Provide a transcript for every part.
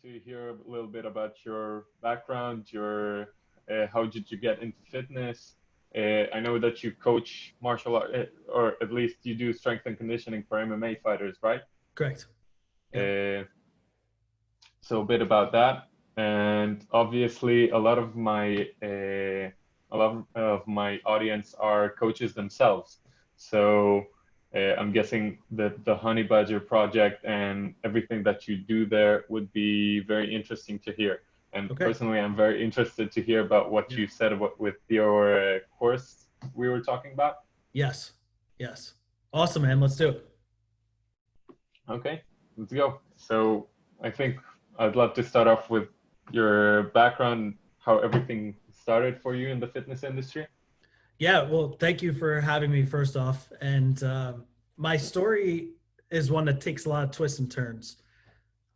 to hear a little bit about your background, your how did you get into fitness? I know that you coach martial art, or at least you do strength and conditioning for MMA fighters, right? Correct. Yeah. Uh, so a bit about that, and obviously a lot of my audience are coaches themselves. So I'm guessing that the Honey Badger project and everything that you do there would be very interesting to hear. And Okay. personally, I'm very interested to hear about what Yeah. you said about with your course we were talking about. Yes. Yes. Awesome, man. Let's do it. Okay, let's go. So I think I'd love to start off with your background, how everything started for you in the fitness industry. Yeah. Well, thank you for having me first off. And my story is one that takes a lot of twists and turns.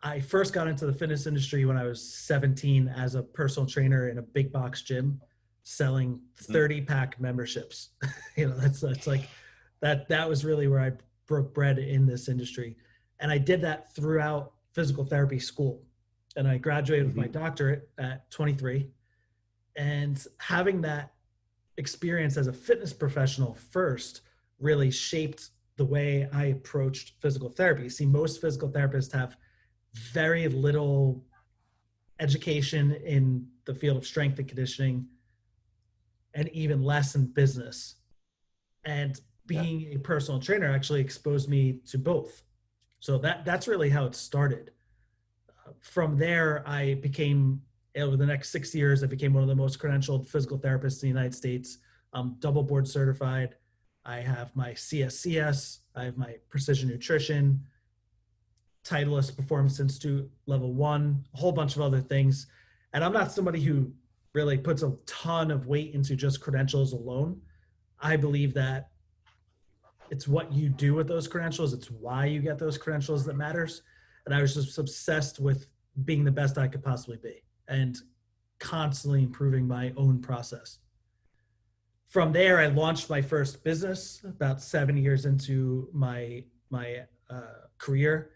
I first got into the fitness industry when I was 17 as a personal trainer in a big box gym selling Mm. 30-pack memberships. That's like that was really where I broke bread in this industry. And I did that throughout physical therapy school. And I graduated with my Mm-hmm. doctorate at 23. And having that experience as a fitness professional first really shaped the way I approached physical therapy. See, most physical therapists have very little education in the field of strength and conditioning and even less in business. And Yeah. being a personal trainer actually exposed me to both. So that's really how it started. From there, I became, over the next 6 years, I became one of the most credentialed physical therapists in the United States. I'm double board certified. I have my CSCS. I have my precision nutrition, Titleist Performance Institute level 1, a whole bunch of other things. And I'm not somebody who really puts a ton of weight into just credentials alone. I believe that it's what you do with those credentials, it's why you get those credentials that matters. And I was just obsessed with being the best I could possibly be and constantly improving my own process. From there, I launched my first business about 7 years into my career,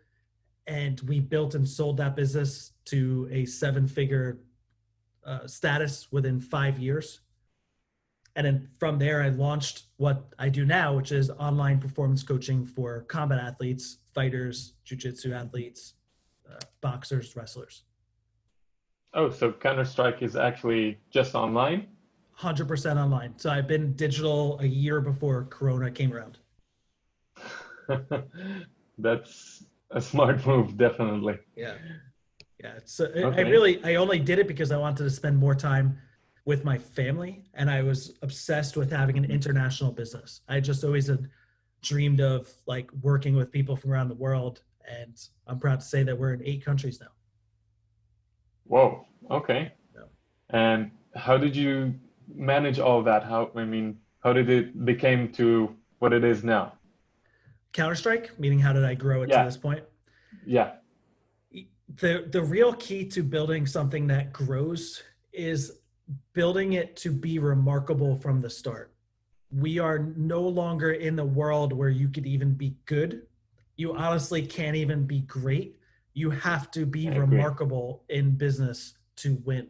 and we built and sold that business to a 7-figure status within 5 years. And then from there, I launched what I do now, which is online performance coaching for combat athletes, fighters, jiu-jitsu athletes, boxers, wrestlers. Oh, so Counter-Strike is actually just online? 100% online. So I've been digital a year before Corona came around. That's a smart move, definitely. Yeah. Yeah. So Okay. I only did it because I wanted to spend more time with my family. And I was obsessed with having an international business. I just always had dreamed of like working with people from around the world. And I'm proud to say that we're in 8 countries now. Whoa. Okay. So, And how did you manage all that? How did it became to what it is now? Counter-Strike, meaning how did I grow it to Yeah. this point? Yeah. The real key to building something that grows is building it to be remarkable from the start. We are no longer in the world where you could even be good. You honestly can't even be great. You have to be I agree. remarkable in business to win.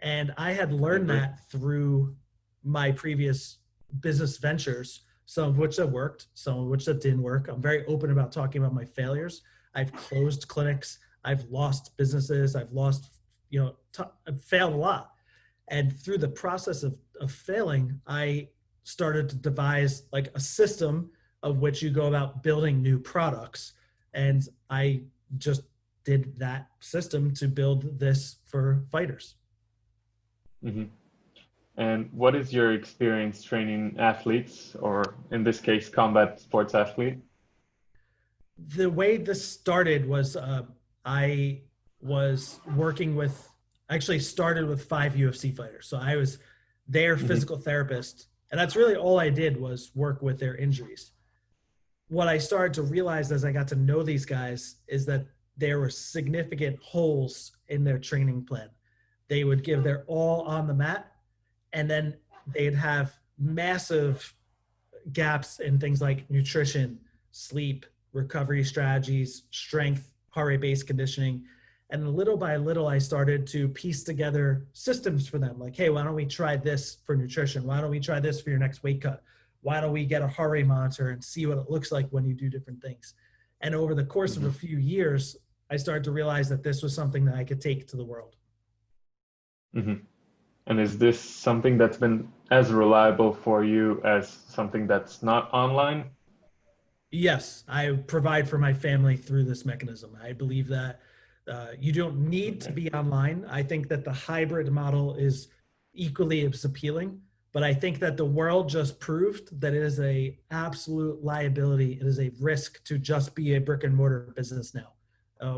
And I had I learned agree. that through my previous business ventures, some of which have worked, some of which that didn't work. I'm very open about talking about my failures. I've closed clinics. I've lost businesses. I've failed a lot. And through the process of failing, I started to devise like a system of which you go about building new products. And I just did that system to build this for fighters. Hmm. And what is your experience training athletes, or in this case, combat sports athlete? The way this started was I was working with, actually started with 5 UFC fighters. So I was their Hmm. physical therapist. And that's really all I did was work with their injuries. What I started to realize as I got to know these guys is that there were significant holes in their training plan. They would give their all on the mat, and then they'd have massive gaps in things like nutrition, sleep, recovery strategies, strength, heart rate based conditioning. And little by little, I started to piece together systems for them. Like, hey, why don't we try this for nutrition? Why don't we try this for your next weight cut? Why don't we get a heart rate monitor and see what it looks like when you do different things? And over the course of Mm-hmm. a few years, I started to realize that this was something that I could take to the world. Mm-hmm. And is this something that's been as reliable for you as something that's not online? Yes, I provide for my family through this mechanism. I believe that you don't need to Okay. be online. I think that the hybrid model is equally as appealing, but I think that the world just proved that it is a absolute liability. It is a risk to just be a brick and mortar business now.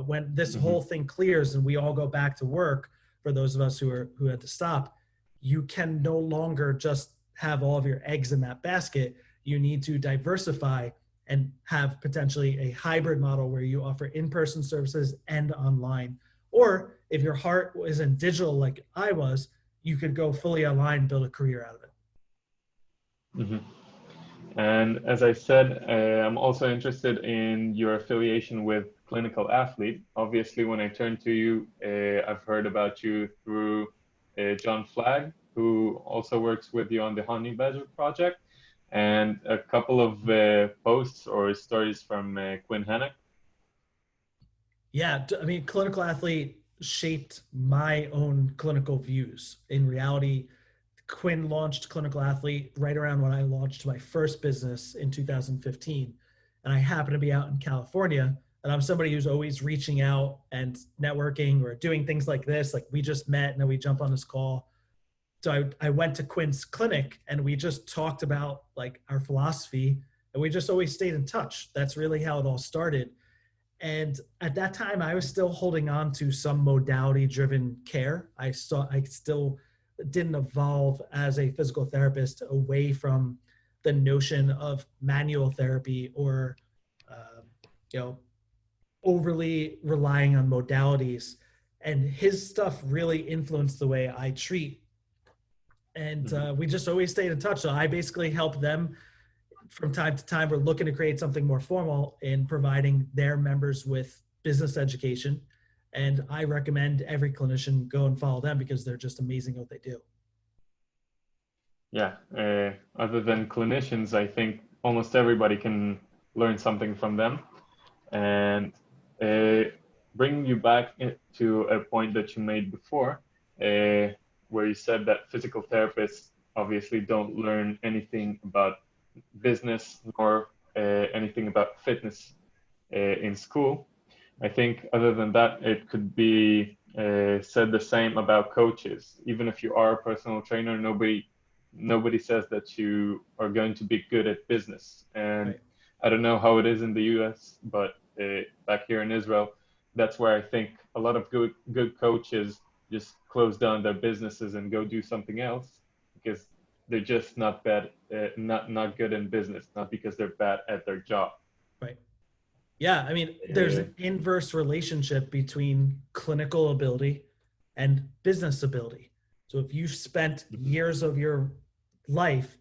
When this Mm-hmm. whole thing clears and we all go back to work, for those of us who had to stop, you can no longer just have all of your eggs in that basket. You need to diversify and have potentially a hybrid model where you offer in-person services and online. Or if your heart isn't digital like I was, you could go fully online and build a career out of it. Mm-hmm. And as I said, I'm also interested in your affiliation with Clinical Athlete. Obviously, when I turn to you, I've heard about you through John Flagg, who also works with you on the Honey Badger project, and a couple of posts or stories from Quinn Hanick. Yeah, I mean, Clinical Athlete shaped my own clinical views. In reality, Quinn launched Clinical Athlete right around when I launched my first business in 2015. And I happened to be out in California. And I'm somebody who's always reaching out and networking or doing things like this. Like we just met and then we jump on this call. So I went to Quinn's clinic and we just talked about like our philosophy and we just always stayed in touch. That's really how it all started. And at that time, I was still holding on to some modality driven care. I still didn't evolve as a physical therapist away from the notion of manual therapy or, uh, you know, overly relying on modalities. And his stuff really influenced the way I treat. And Mm-hmm. we just always stayed in touch. So I basically helped them from time to time. We're looking to create something more formal in providing their members with business education. And I recommend every clinician go and follow them because they're just amazing at what they do. Yeah, other than clinicians, I think almost everybody can learn something from them. And uh, bringing you back to a point that you made before, where you said that physical therapists obviously don't learn anything about business nor anything about fitness in school. I think other than that, it could be said the same about coaches. Even if you are a personal trainer, nobody says that you are going to be good at business. And Right. I don't know how it is in the US, but back here in Israel, that's where I think a lot of good coaches just close down their businesses and go do something else because they're just not bad, not good in business, not because they're bad at their job. Right. Yeah. I mean, there's Uh, an inverse relationship between clinical ability and business ability. So if you've spent mhm, years of your life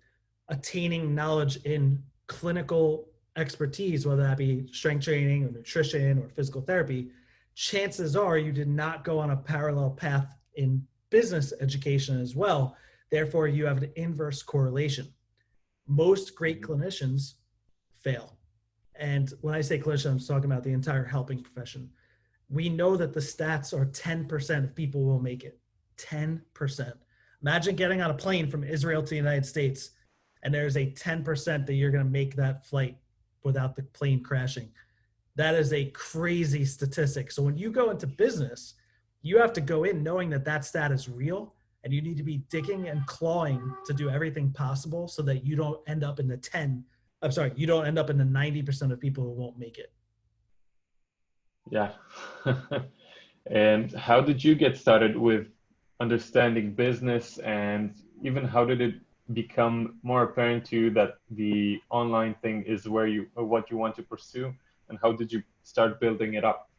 attaining knowledge in clinical expertise, whether that be strength training or nutrition or physical therapy, chances are you did not go on a parallel path in business education as well. Therefore, you have an inverse correlation. Most great mhm, clinicians fail. And when I say clinician, I'm talking about the entire helping profession. We know that the stats are 10% of people will make it. 10%. Imagine getting on a plane from Israel to the United States, and there's a 10% that you're going to make that flight without the plane crashing. That is a crazy statistic. So when you go into business, you have to go in knowing that that stat is real, and you need to be digging and clawing to do everything possible so that you don't end up in the 10. I'm sorry, you don't end up in the 90% of people who won't make it. yeah. And how did you get started with understanding business, and even how did it become more apparent to you that the online thing is where you what you want to pursue, and how did you start building it up?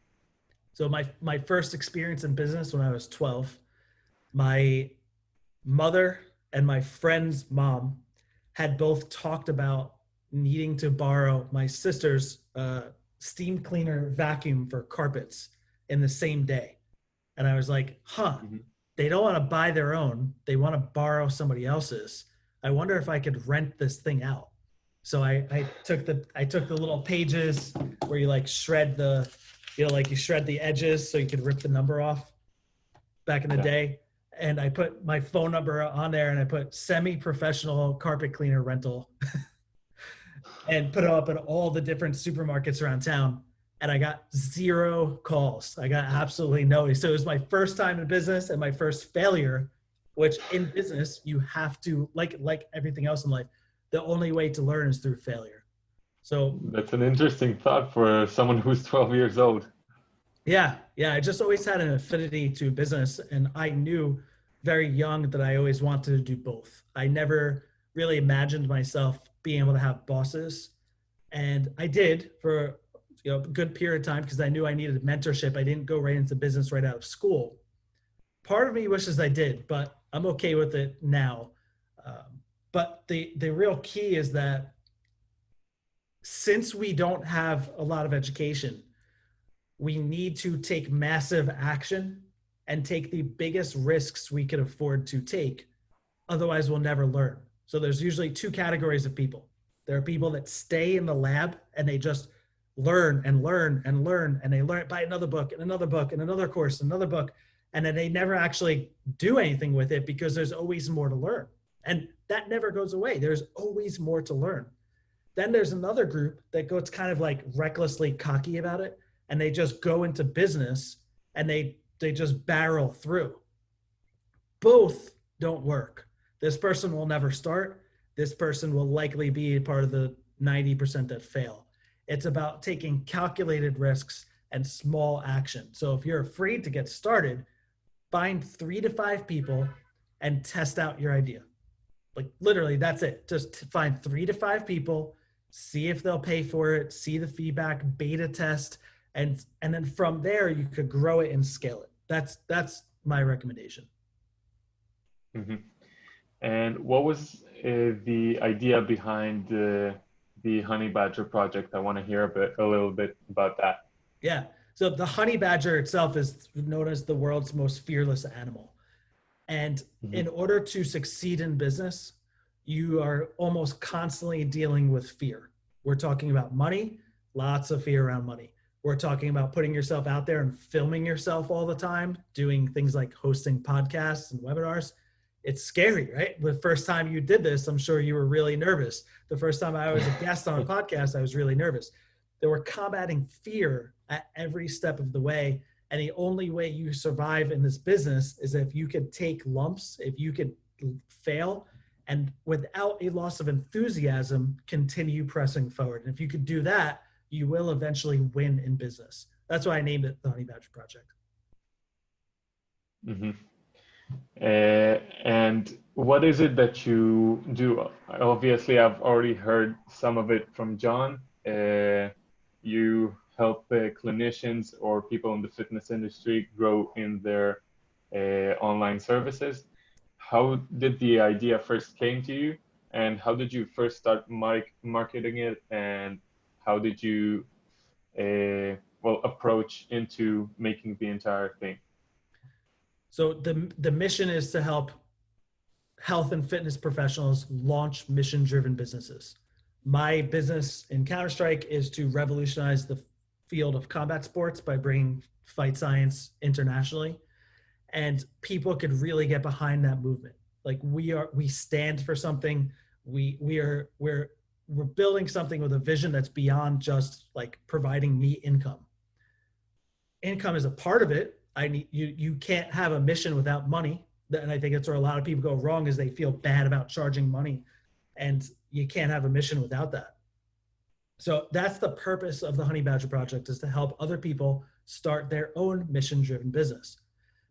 So my first experience in business when I was 12, my mother and my friend's mom had both talked about needing to borrow my sister's steam cleaner vacuum for carpets in the same day. And I was like, huh, Hmm. they don't want to buy their own. They want to borrow somebody else's. I wonder if I could rent this thing out. So I took the little pages where you like shred the, like you shred the edges so you could rip the number off back in the Yeah. day. And I put my phone number on there and I put semi-professional carpet cleaner rental and put it up in all the different supermarkets around town. And I got zero calls. I got absolutely no. So it was my first time in business and my first failure, which in business, you have to, like everything else in life, the only way to learn is through failure. So That's an interesting thought for someone who's 12 years old. yeah, I just always had an affinity to business, and I knew very young that I always wanted to do both. I never really imagined myself being able to have bosses, and I did for a good period of time because I knew I needed mentorship. I didn't go right into business right out of school. Part of me wishes I did, but I'm okay with it now. But the real key is that since we don't have a lot of education, we need to take massive action and take the biggest risks we can afford to take. Otherwise, we'll never learn. So there's usually two categories of people. There are people that stay in the lab and they just learn and learn and learn, and they learn by another book and another book and another course, another book, and then they never actually do anything with it because there's always more to learn. And that never goes away. There's always more to learn. Then there's another group that goes kind of like recklessly cocky about it, and they just go into business and they just barrel through. Both don't work. This person will never start. This person will likely be part of the 90% that fail. It's about taking calculated risks and small action. So if you're afraid to get started, find 3 to 5 people and test out your idea. Like literally, that's it. Just find 3 to 5 people, see if they'll pay for it, see the feedback, beta test, and then from there you could grow it and scale it. That's my recommendation. Hmm. And what was the idea behind the Honey Badger project? I want to hear a little bit about that. Yeah. So the honey badger itself is known as the world's most fearless animal. And Hmm. in order to succeed in business, you are almost constantly dealing with fear. We're talking about money, lots of fear around money. We're talking about putting yourself out there and filming yourself all the time, doing things like hosting podcasts and webinars. It's scary, right? The first time you did this, I'm sure you were really nervous. The first time I was a guest on a podcast, I was really nervous. They were combating fear at every step of the way. And the only way you survive in this business is if you could take lumps, if you could fail, and without a loss of enthusiasm, continue pressing forward. And if you could do that, you will eventually win in business. That's why I named it the Honey Badger Project. Hmm. And what is it that you do? Obviously, I've already heard some of it from John. You help clinicians or people in the fitness industry grow in their online services. How did the idea first came to you, and how did you first start marketing it, and how did you approach into making the entire thing? So the mission is to help health and fitness professionals launch mission-driven businesses. My business in Counter-Strike is to revolutionize the field of combat sports by bringing fight science internationally, and people could really get behind that movement. Like we stand for something. We're building something with a vision that's beyond just like providing me income. Income is a part of it. You can't have a mission without money. And I think that's where a lot of people go wrong is they feel bad about charging money, and you can't have a mission without that. So that's the purpose of the Honey Badger Project, is to help other people start their own mission-driven business.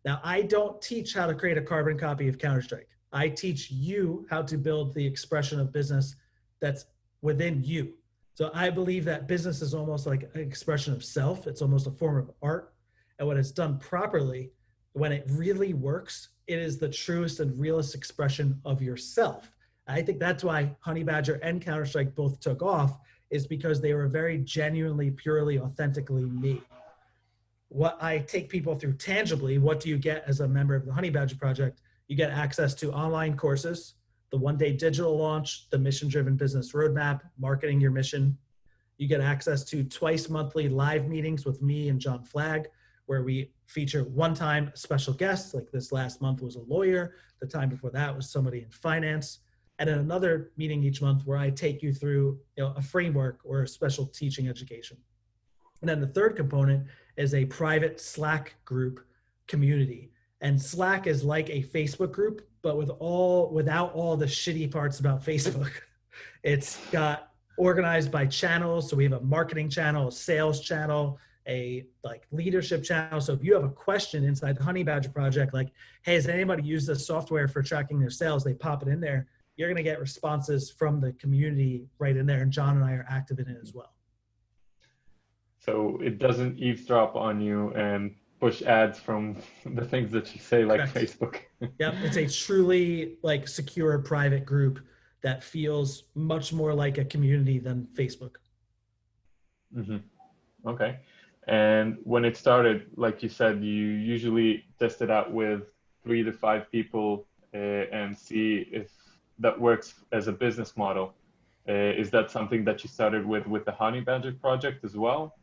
Now, I don't teach how to create a carbon copy of Counter-Strike. I teach you how to build the expression of business that's within you. So I believe that business is almost like an expression of self. It's almost a form of art. And when it's done properly, when it really works, it is the truest and realest expression of yourself. I think that's why Honey Badger and Counter-Strike both took off, is because they were very genuinely, purely, authentically me. what I take people through tangibly, what do you get as a member of the Honey Badger Project? You get access to online courses, the one-day digital launch, the mission-driven business roadmap, marketing your mission. You get access to twice monthly live meetings with me and John Flagg, where we feature one-time special guests. Like this last month was a lawyer. The time before that was somebody in finance. And then another meeting each month where I take you through a framework or a special teaching education. And then the third component is a private Slack group community. And Slack is like a Facebook group, but without all the shitty parts about Facebook. It's got organized by channels. So we have a marketing channel, a sales channel, a like leadership channel. So if you have a question inside the Honey Badger Project, like, hey, has anybody used this software for tracking their sales? They pop it in there. You're going to get responses from the community right in there. And John and I are active in it as well. So it doesn't eavesdrop on you and push ads from the things that you say, like Correct. Facebook. Yep, it's a truly like secure private group that feels much more like a community than Facebook. Mm-hmm. Okay. And when it started, like you said, you usually test it out with 3 to 5 people and see if that works as a business model. Is that something that you started with the Honey Badger project as well?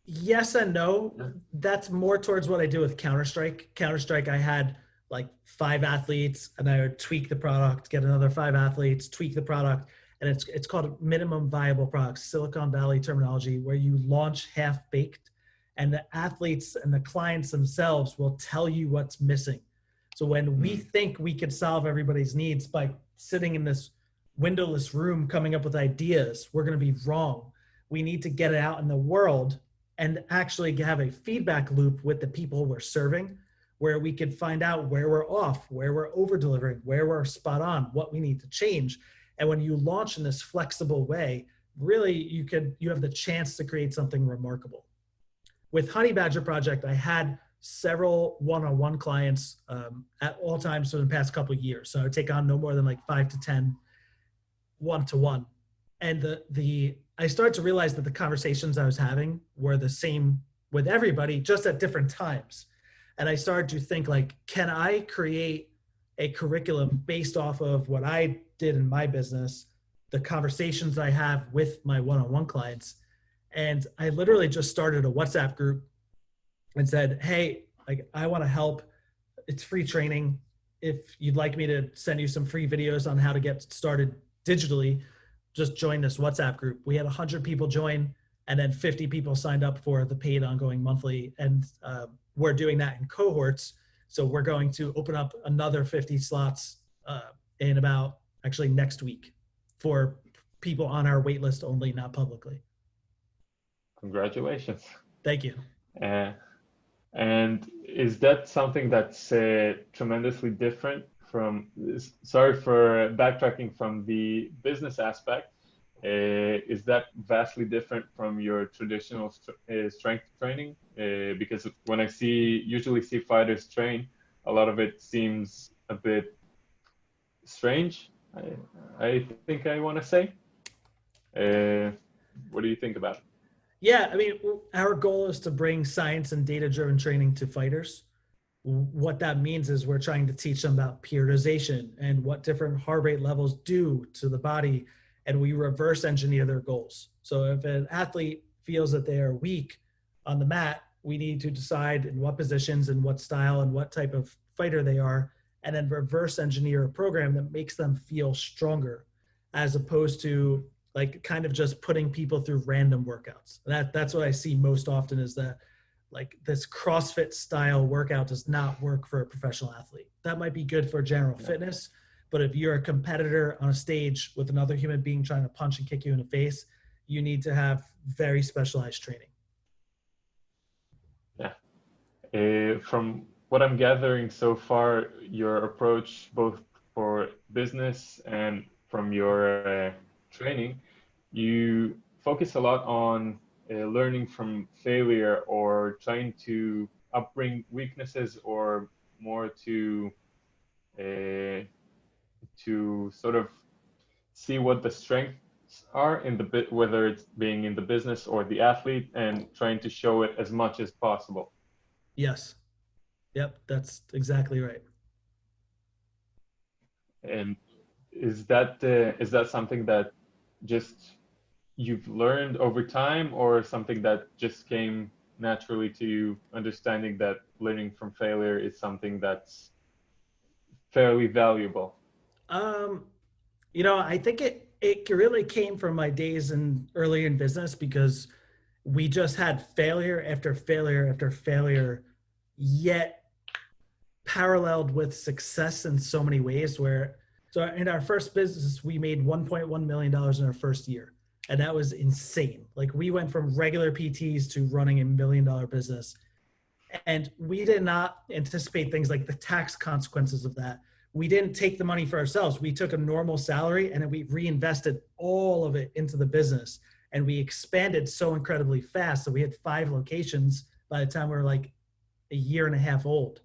Yes and no. That's more towards what I do with Counter-Strike. Counter-Strike, I had like 5 athletes and I would tweak the product, get another 5 athletes, tweak the product. And it's called minimum viable products, Silicon Valley terminology, where you launch half-baked and the athletes and the clients themselves will tell you what's missing. So when we think we could solve everybody's needs by sitting in this windowless room coming up with ideas, we're going to be wrong. We need to get it out in the world and actually have a feedback loop with the people we're serving, where we could find out where we're off, where we're over delivering, where we're spot on, what we need to change. And when you launch in this flexible way, really you have the chance to create something remarkable. With Honey Badger Project, I had several one-on-one clients at all times for the past couple of years. So I would take on no more than like 5 to 10 one-to-one. And I started to realize that the conversations I was having were the same with everybody, just at different times. And I started to think like, can I create a curriculum based off of what I did in my business, the conversations I have with my one-on-one clients? And I literally just started a WhatsApp group and said, hey, like I want to help. It's free training. If you'd like me to send you some free videos on how to get started digitally, just join this WhatsApp group. We had 100 people join and then 50 people signed up for the paid ongoing monthly. And we're doing that in cohorts. So we're going to open up another 50 slots in about actually next week for people on our wait list only, not publicly. Congratulations. Thank you. And is that something that's tremendously different from, sorry for backtracking from the business aspect, is that vastly different from your traditional strength training? Because when I usually see fighters train, a lot of it seems a bit strange, I think I want to say. What do you think about it? Yeah, I mean, our goal is to bring science and data-driven training to fighters. What that means is we're trying to teach them about periodization and what different heart rate levels do to the body, and we reverse engineer their goals. So if an athlete feels that they are weak on the mat, we need to decide in what positions and what style and what type of fighter they are, and then reverse engineer a program that makes them feel stronger, as opposed to like kind of just putting people through random workouts. That's what I see most often, is that like this CrossFit style workout does not work for a professional athlete. That might be good for general fitness, but if you're a competitor on a stage with another human being trying to punch and kick you in the face, you need to have very specialized training. Yeah. From what I'm gathering so far, your approach both for business and from your training, you focus a lot on learning from failure, or trying to upbring weaknesses, or more to sort of see what the strength are in the bit, whether it's being in the business or the athlete, and trying to show it as much as possible. Yes. Yep. That's exactly right. And is that something that just you've learned over time, or something that just came naturally to you, understanding that learning from failure is something that's fairly valuable? Um, I think it really came from my days in early in business because we just had failure after failure after failure, yet paralleled with success in so many ways. So in our first business, we made $1.1 million in our first year. And that was insane. Like we went from regular PTs to running $1 million business. And we did not anticipate things like the tax consequences of that. We didn't take the money for ourselves. We took a normal salary and then we reinvested all of it into the business. And we expanded so incredibly fast. So we had 5 locations by the time we were like a year and a half old.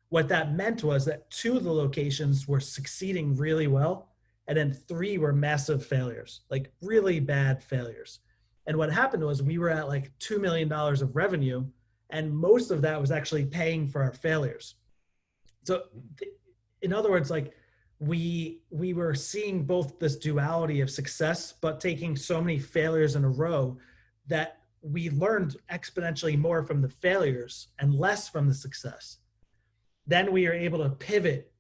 What that meant was that 2 of the locations were succeeding really well, and then 3 were massive failures, like really bad failures. And what happened was we were at like $2 million of revenue, and most of that was actually paying for our failures. So, in other words, like we were seeing both this duality of success, but taking so many failures in a row that we learned exponentially more from the failures and less from the success. Then we are able to pivot,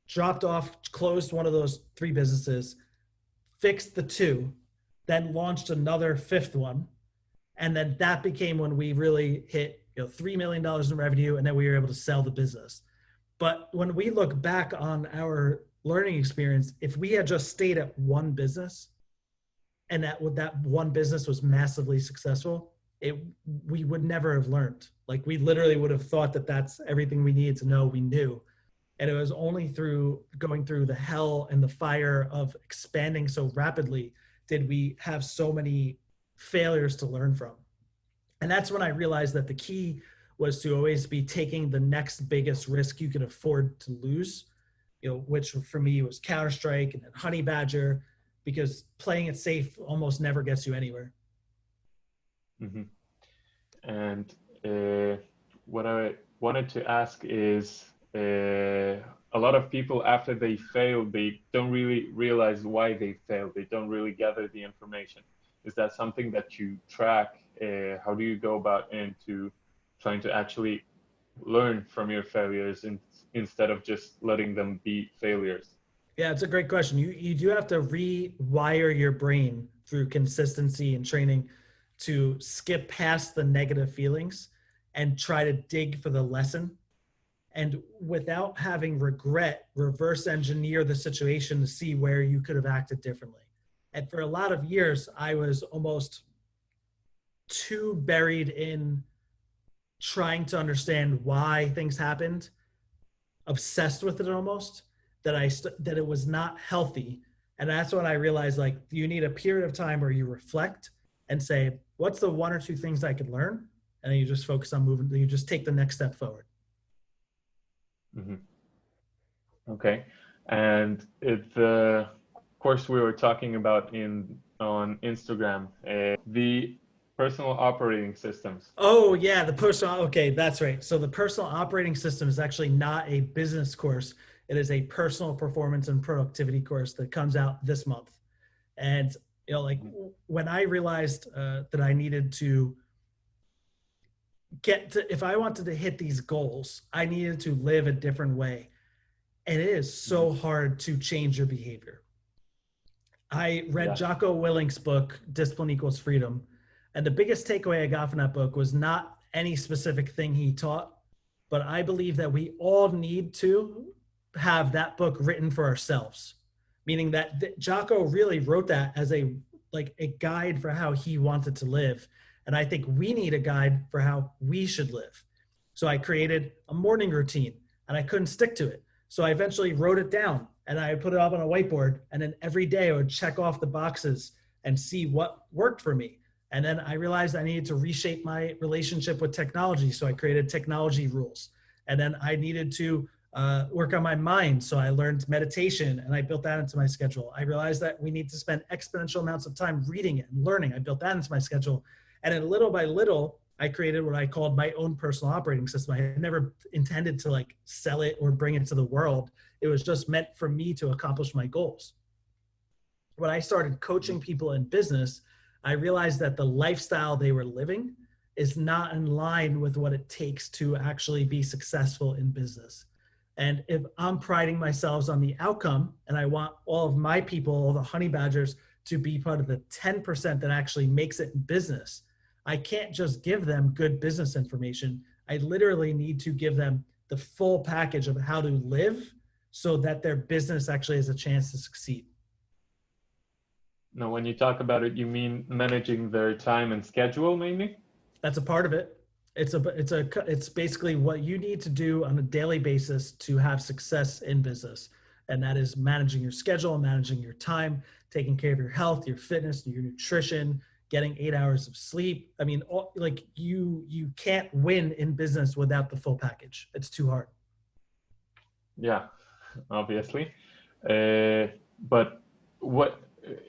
dropped off, closed one of those 3 businesses, fixed the 2, then launched another 5th one. And then that became when we really hit $3 million in revenue, and then we were able to sell the business. But when we look back on our learning experience, if we had just stayed at one business and that one business was massively successful, we would never have learned. Like we literally would have thought that that's everything we needed to know we knew. And it was only through going through the hell and the fire of expanding so rapidly did we have so many failures to learn from. And that's when I realized that the key was to always be taking the next biggest risk you could afford to lose, which for me was Counter-Strike and then Honey Badger, because playing it safe almost never gets you anywhere. Mm-hmm. And what I wanted to ask is, a lot of people after they fail, they don't really realize why they failed. They don't really gather the information. Is that something that you track? How do you go about into trying to actually learn from your failures instead of just letting them be failures? Yeah, it's a great question. You do have to rewire your brain through consistency and training to skip past the negative feelings and try to dig for the lesson. And without having regret, reverse engineer the situation to see where you could have acted differently. And for a lot of years, I was almost too buried in trying to understand why things happened, obsessed with it almost, that it was not healthy. And that's when I realized, like, you need a period of time where you reflect and say, what's the 1 or 2 things I could learn? And then you just focus on moving, you just take the next step forward. Mm-hmm. Okay. And of course, we were talking about on Instagram, the personal operating systems. Oh yeah, okay, that's right. So the personal operating system is actually not a business course. It is a personal performance and productivity course that comes out this month. And like when I realized that I needed to if I wanted to hit these goals, I needed to live a different way. And it is so hard to change your behavior. I read Jocko Willink's book, Discipline Equals Freedom. And the biggest takeaway I got from that book was not any specific thing he taught, but I believe that we all need to have that book written for ourselves, meaning that Jocko really wrote that as a guide for how he wanted to live. And I think we need a guide for how we should live. So I created a morning routine and I couldn't stick to it. So I eventually wrote it down and I put it up on a whiteboard. And then every day I would check off the boxes and see what worked for me. And then I realized I needed to reshape my relationship with technology. So I created technology rules. And then I needed to work on my mind. So I learned meditation and I built that into my schedule. I realized that we need to spend exponential amounts of time reading it and learning. I built that into my schedule. And then little by little, I created what I called my own personal operating system. I had never intended to like sell it or bring it to the world. It was just meant for me to accomplish my goals. When I started coaching people in business, I realized that the lifestyle they were living is not in line with what it takes to actually be successful in business. And if I'm priding myself on the outcome and I want all of my people, all the honey badgers, to be part of the 10% that actually makes it in business, I can't just give them good business information. I literally need to give them the full package of how to live so that their business actually has a chance to succeed. Now, when you talk about it, you mean managing their time and schedule mainly? That's a part of it. It's basically what you need to do on a daily basis to have success in business. And that is managing your schedule, managing your time, taking care of your health, your fitness, your nutrition, getting 8 hours of sleep. I mean, like you can't win in business without the full package. It's too hard. Yeah, obviously. But what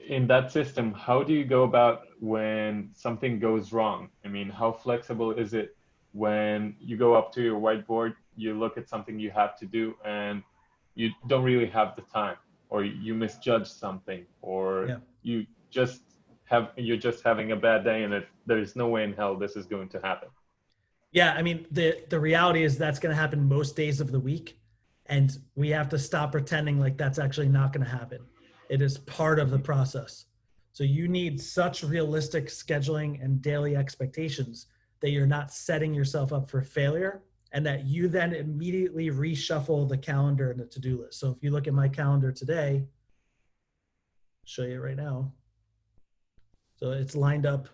in that system, how do you go about when something goes wrong? I mean, how flexible is it when you go up to your whiteboard, you look at something you have to do, and you don't really have the time, or you misjudge something, or Yeah. you're just having a bad day, and there's no way in hell this is going to happen. Yeah, I mean, the reality is that's going to happen most days of the week, and we have to stop pretending like that's actually not going to happen. It is part of the process. So you need such realistic scheduling and daily expectations that you're not setting yourself up for failure, and that you then immediately reshuffle the calendar and the to-do list. So if you look at my calendar today, I'll show you right now. So it's lined up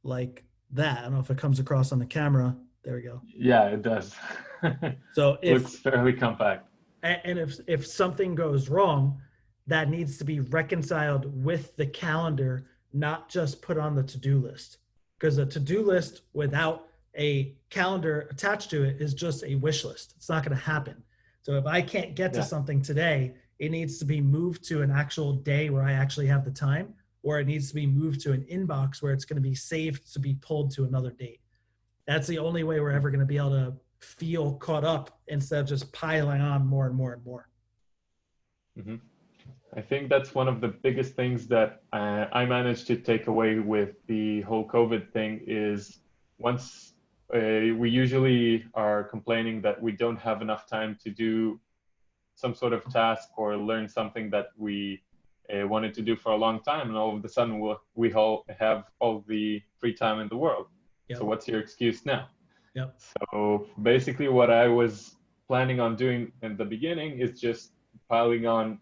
like that. I don't know if it comes across on the camera. There we go. Yeah, it does. So Looks fairly compact. and if something goes wrong, that needs to be reconciled with the calendar, not just put on the to-do list. Because a to-do list without a calendar attached to it is just a wish list. It's not going to happen. So if I can't get to something today, it needs to be moved to an actual day where I actually have the time, or it needs to be moved to an inbox where it's going to be saved to be pulled to another date. That's the only way we're ever going to be able to feel caught up instead of just piling on more and more and more. Mm-hmm. I think that's one of the biggest things that I managed to take away with the whole COVID thing is once we usually are complaining that we don't have enough time to do some sort of task or learn something that we wanted to do for a long time, and all of a sudden we all have all the free time in the world. Yep. So what's your excuse now? Yep. So basically what I was planning on doing in the beginning is just piling on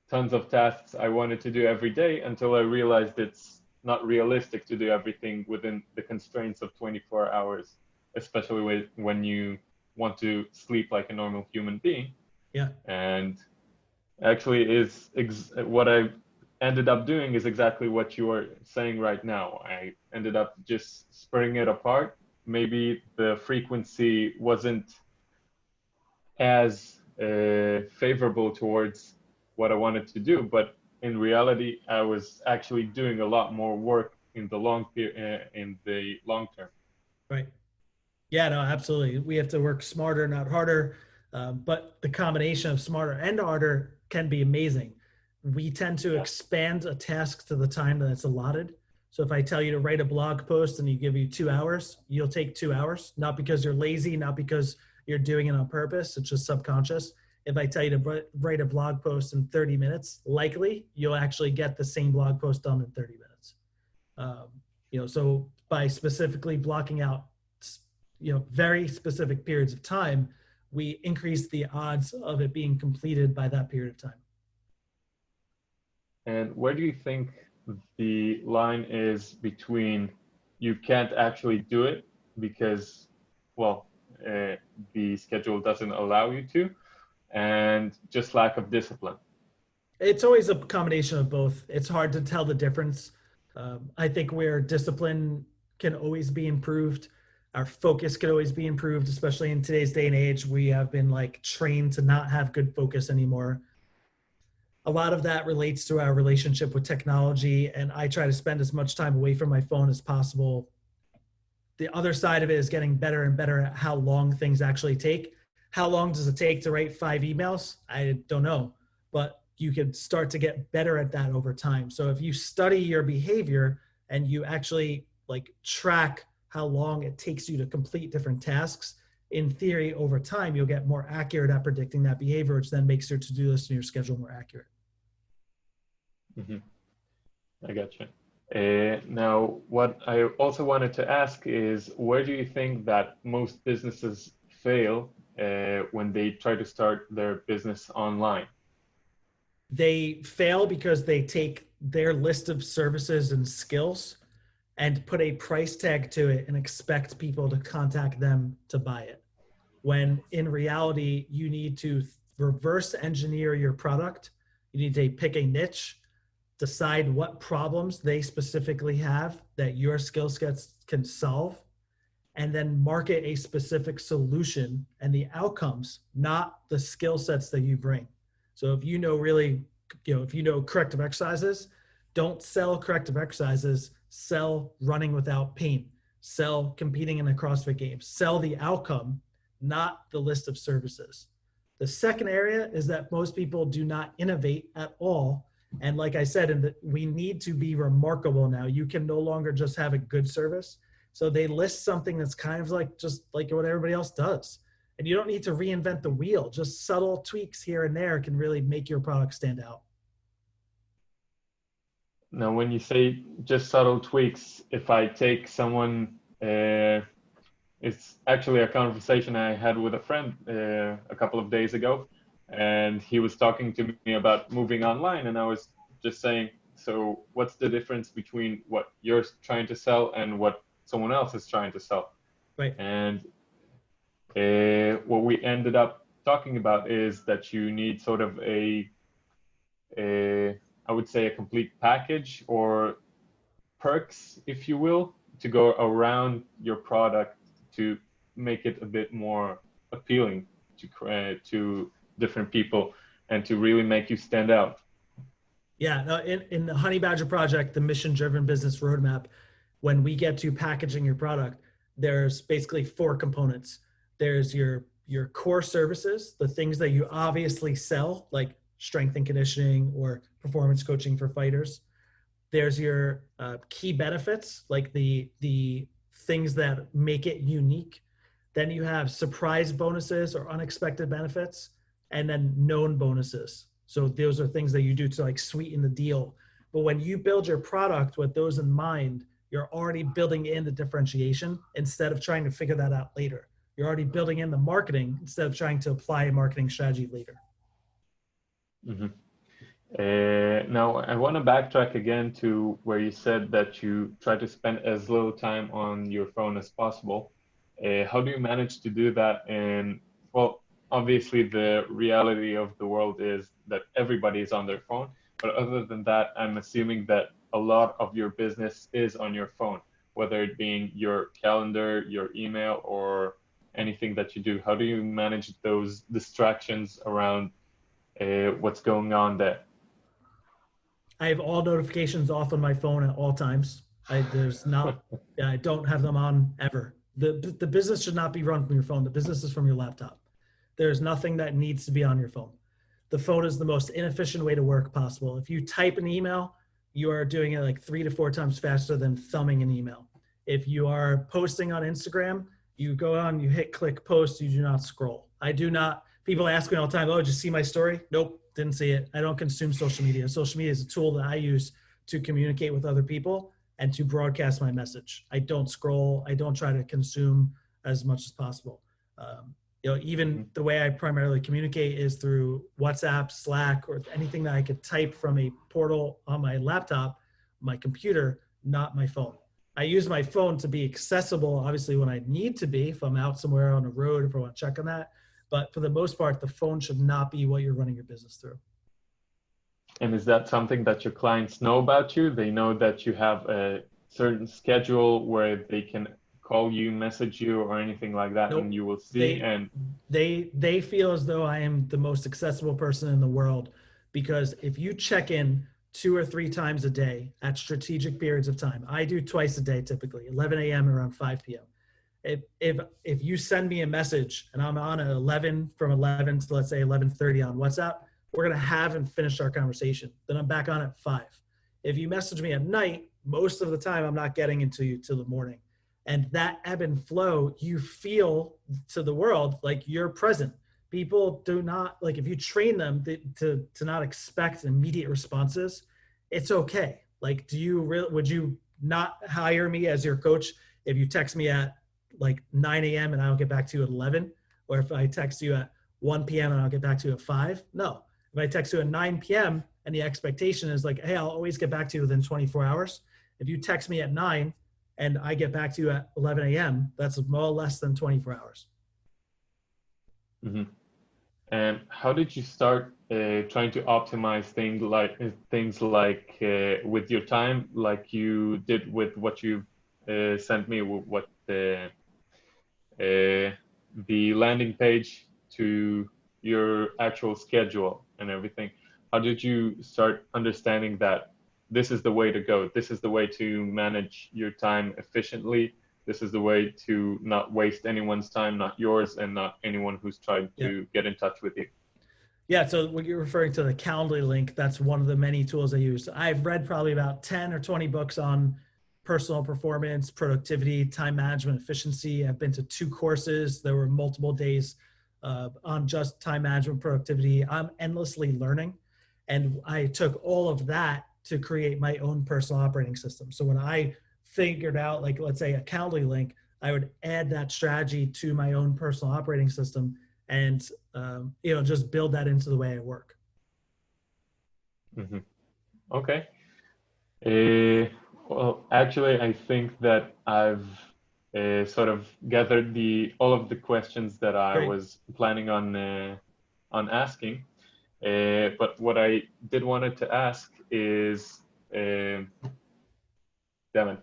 tons of tasks I wanted to do every day until I realized it's not realistic to do everything within the constraints of 24 hours, especially when you want to sleep like a normal human being. Yeah. And actually what I ended up doing is exactly what you are saying right now. I ended up just spreading it apart. Maybe the frequency wasn't as favorable towards what I wanted to do, but in reality, I was actually doing a lot more work in the long term. Right. Yeah, no, absolutely. We have to work smarter, not harder. But the combination of smarter and harder can be amazing. We tend to expand a task to the time that it's allotted. So if I tell you to write a blog post and you give you 2 hours, you'll take 2 hours, not because you're lazy, not because you're doing it on purpose. It's just subconscious. If I tell you to write a blog post in 30 minutes, likely you'll actually get the same blog post done in 30 minutes. So by specifically blocking out, very specific periods of time, we increase the odds of it being completed by that period of time. And where do you think the line is between you can't actually do it because, the schedule doesn't allow you to, and just lack of discipline? It's always a combination of both. It's hard to tell the difference. I think where discipline can always be improved. Our focus could always be improved, especially in today's day and age. We have been like trained to not have good focus anymore. A lot of that relates to our relationship with technology, and I try to spend as much time away from my phone as possible. The other side of it is getting better and better at how long things actually take. How long does it take to write 5 emails? I don't know, but you could start to get better at that over time. So if you study your behavior and you actually like track how long it takes you to complete different tasks, in theory, over time, you'll get more accurate at predicting that behavior, which then makes your to-do list and your schedule more accurate. Mm-hmm. I gotcha. Now, what I also wanted to ask is, where do you think that most businesses fail when they try to start their business online? They fail because they take their list of services and skills and put a price tag to it and expect people to contact them to buy it. When in reality, you need to reverse engineer your product. You need to pick a niche, decide what problems they specifically have that your skill sets can solve, and then market a specific solution and the outcomes, not the skill sets that you bring. So if you know really, if you know corrective exercises, don't sell corrective exercises, sell running without pain, sell competing in a CrossFit Games, sell the outcome, not the list of services. The second area is that most people do not innovate at all. And like I said, we need to be remarkable now. You can no longer just have a good service. So they list something that's kind of like just like what everybody else does. And you don't need to reinvent the wheel. Just subtle tweaks here and there can really make your product stand out. Now, when you say just subtle tweaks, if I take someone, it's actually a conversation I had with a friend a couple of days ago, and he was talking to me about moving online, and I was just saying, so what's the difference between what you're trying to sell and what someone else is trying to sell? Right. And what we ended up talking about is that you need sort of I would say a complete package or perks, if you will, to go around your product to make it a bit more appealing to different people and to really make you stand out. Yeah, no, in the Honey Badger project, the mission-driven business roadmap, when we get to packaging your product, there's basically 4 components. There's your core services, the things that you obviously sell, like strength and conditioning or performance coaching for fighters. There's your key benefits, like the things that make it unique. Then you have surprise bonuses or unexpected benefits, and then known bonuses. So those are things that you do to like sweeten the deal. But when you build your product with those in mind, you're already building in the differentiation instead of trying to figure that out later. You're already building in the marketing instead of trying to apply a marketing strategy later. Mm-hmm. Now, I want to backtrack again to where you said that you try to spend as little time on your phone as possible. How do you manage to do that? And well, obviously, the reality of the world is that everybody is on their phone. But other than that, I'm assuming that a lot of your business is on your phone, whether it being your calendar, your email, or anything that you do. How do you manage those distractions around what's going on there? I have all notifications off on my phone at all times. I don't have them on ever. The business should not be run from your phone. The business is from your laptop. There's nothing that needs to be on your phone. The phone is the most inefficient way to work possible. If you type an email, you are doing it like 3 to 4 times faster than thumbing an email. If you are posting on Instagram, you go on, you hit click post, you do not scroll. I do not, people ask me all the time, oh, did you see my story? Nope, didn't see it. I don't consume social media. Social media is a tool that I use to communicate with other people and to broadcast my message. I don't scroll. I don't try to consume as much as possible. Even the way I primarily communicate is through WhatsApp, Slack, or anything that I could type from a portal on my laptop, my computer, not my phone. I use my phone to be accessible, obviously, when I need to be, if I'm out somewhere on the road, if I want to check on that. But for the most part, the phone should not be what you're running your business through. And is that something that your clients know about you? They know that you have a certain schedule where they can call you, message you, or anything like that, and Nope. you will see. They And they feel as though I am the most accessible person in the world, because if you check in 2 or 3 times a day at strategic periods of time, I do twice a day typically, 11 a.m. around 5 p.m. If you send me a message and I'm on at 11, from 11 to let's say 11:30 on WhatsApp, we're gonna have and finish our conversation. Then I'm back on at 5. If you message me at night, most of the time I'm not getting into you till the morning. And that ebb and flow, you feel to the world like you're present. People do not, like, if you train them to not expect immediate responses, it's okay. Like, would you not hire me as your coach if you text me at like 9 a.m. and I don't get back to you at 11? Or if I text you at 1 p.m. and I'll get back to you at 5? No. If I text you at 9 p.m. and the expectation is like, hey, I'll always get back to you within 24 hours. If you text me at 9 and I get back to you at 11 a.m., that's more less than 24 hours. mm-hmm. And how did you start trying to optimize things like with your time, like you did with what you sent me, what the landing page to your actual schedule and everything? How did you start understanding that this is the way to go? This is the way to manage your time efficiently. This is the way to not waste anyone's time, not yours, and not anyone who's tried to get in touch with you. Yeah, so when you're referring to the Calendly link, that's one of the many tools I use. I've read probably about 10 or 20 books on personal performance, productivity, time management, efficiency. I've been to 2 courses. There were multiple days on just time management, productivity. I'm endlessly learning. And I took all of that to create my own personal operating system. So when I figured out, like, let's say a Calendly link, I would add that strategy to my own personal operating system and just build that into the way I work. Mm-hmm. Okay. Well, actually, I think that I've sort of gathered all of the questions that I Great. was planning on asking. But what I did wanted to ask is, damn it,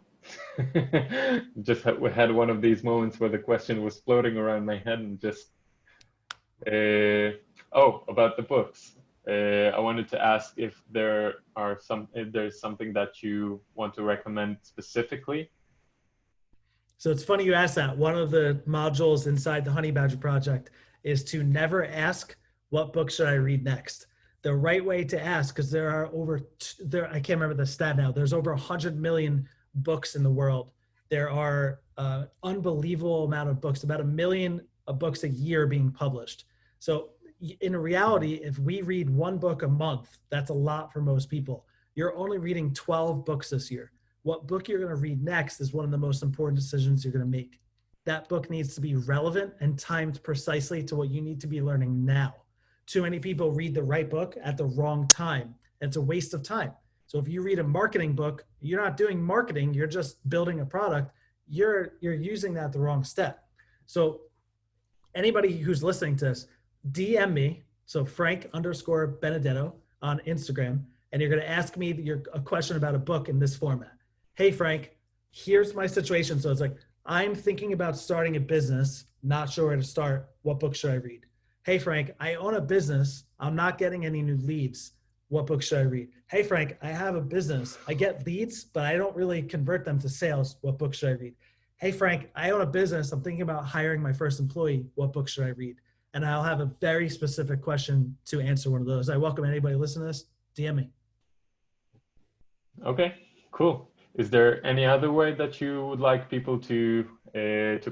just had one of these moments where the question was floating around my head and just, about the books. I wanted to ask if there's something that you want to recommend specifically. So it's funny you asked that. One of the modules inside the Honey Badger project is to never ask, what book should I read next? The right way to ask, because there are I can't remember the stat now, there's over 100 million books in the world. There are unbelievable amount of books, about 1 million books a year being published. So in reality, if we read 1 book a month, that's a lot for most people. You're only reading 12 books this year. What book you're going to read next is one of the most important decisions you're going to make. That book needs to be relevant and timed precisely to what you need to be learning now. Too many people read the right book at the wrong time. It's a waste of time. So if you read a marketing book, you're not doing marketing, you're just building a product. You're using that the wrong step. So anybody who's listening to this, DM me, so Frank_Benedetto on Instagram, and you're going to ask me a question about a book in this format. Hey, Frank, here's my situation. So it's like, I'm thinking about starting a business, not sure where to start. What book should I read? Hey, Frank, I own a business. I'm not getting any new leads. What book should I read? Hey, Frank, I have a business. I get leads, but I don't really convert them to sales. What book should I read? Hey, Frank, I own a business. I'm thinking about hiring my first employee. What book should I read? And I'll have a very specific question to answer one of those. I welcome anybody listening to this. DM me. Okay, cool. Is there any other way that you would like people to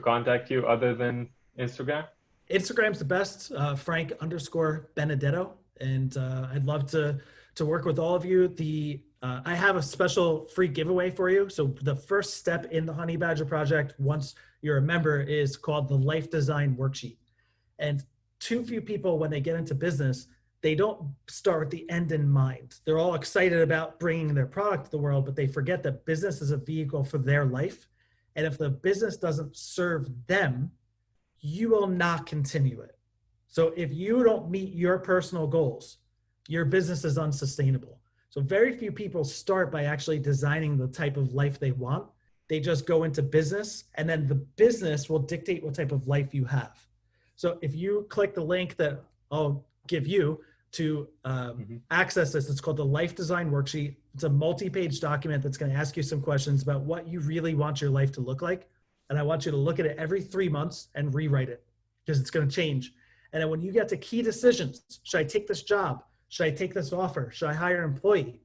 contact you other than Instagram? Instagram's the best, Frank_Benedetto. And I'd love to work with all of you. I have a special free giveaway for you. So the first step in the Honey Badger project, once you're a member, is called the Life Design Worksheet. And too few people, when they get into business, they don't start with the end in mind. They're all excited about bringing their product to the world, but they forget that business is a vehicle for their life. And if the business doesn't serve them, you will not continue it. So if you don't meet your personal goals, your business is unsustainable. So very few people start by actually designing the type of life they want. They just go into business, and then the business will dictate what type of life you have. So if you click the link that I'll give you to access this, it's called the Life Design Worksheet. It's a multi-page document that's going to ask you some questions about what you really want your life to look like. And I want you to look at it every 3 months and rewrite it, because it's going to change. And then when you get to key decisions, should I take this job? Should I take this offer? Should I hire an employee?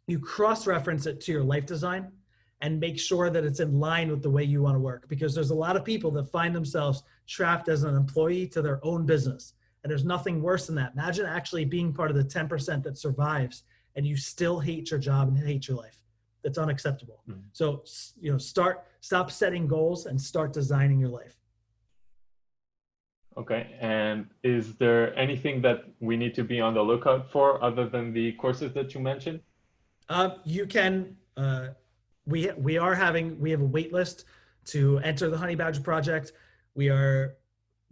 You cross-reference it to your life design and make sure that it's in line with the way you want to work. Because there's a lot of people that find themselves trapped as an employee to their own business. And there's nothing worse than that. Imagine actually being part of the 10% that survives and you still hate your job and hate your life. That's unacceptable. Mm-hmm. So, stop setting goals and start designing your life. Okay. And is there anything that we need to be on the lookout for other than the courses that you mentioned? You can, we have a wait list to enter the Honey Badger Project. We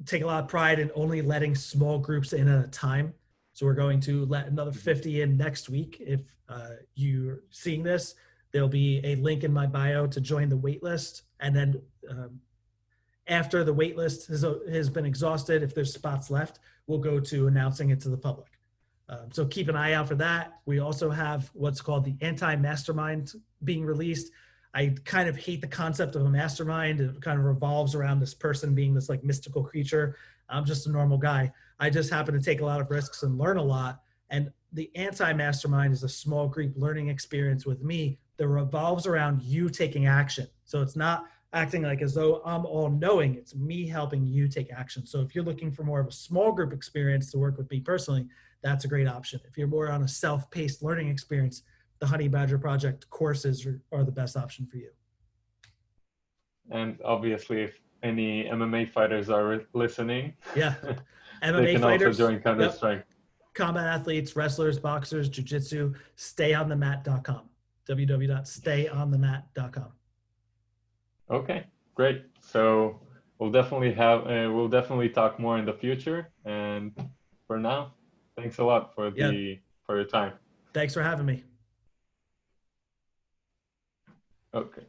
take a lot of pride in only letting small groups in at a time. So we're going to let another 50 in next week. If you're seeing this, there'll be a link in my bio to join the wait list. And then after the wait list has been exhausted, if there's spots left, we'll go to announcing it to the public. So keep an eye out for that. We also have what's called the Anti Mastermind being released. I kind of hate the concept of a mastermind. It kind of revolves around this person being this like mystical creature. I'm just a normal guy. I just happen to take a lot of risks and learn a lot. And the Anti Mastermind is a small group learning experience with me that revolves around you taking action. So it's not acting like as though I'm all knowing. It's me helping you take action. So if you're looking for more of a small group experience to work with me personally, that's a great option. If you're more on a self-paced learning experience, the Honey Badger Project courses are the best option for you. And obviously, if any MMA fighters are listening, yeah, MMA they can fighters, also join Counter-Strike. Yep. Combat athletes, wrestlers, boxers, jiu-jitsu, stayonthemat.com, www.stayonthemat.com. Okay, great. So we'll definitely talk more in the future. And for now, thanks a lot for your time. Thanks for having me. Okay.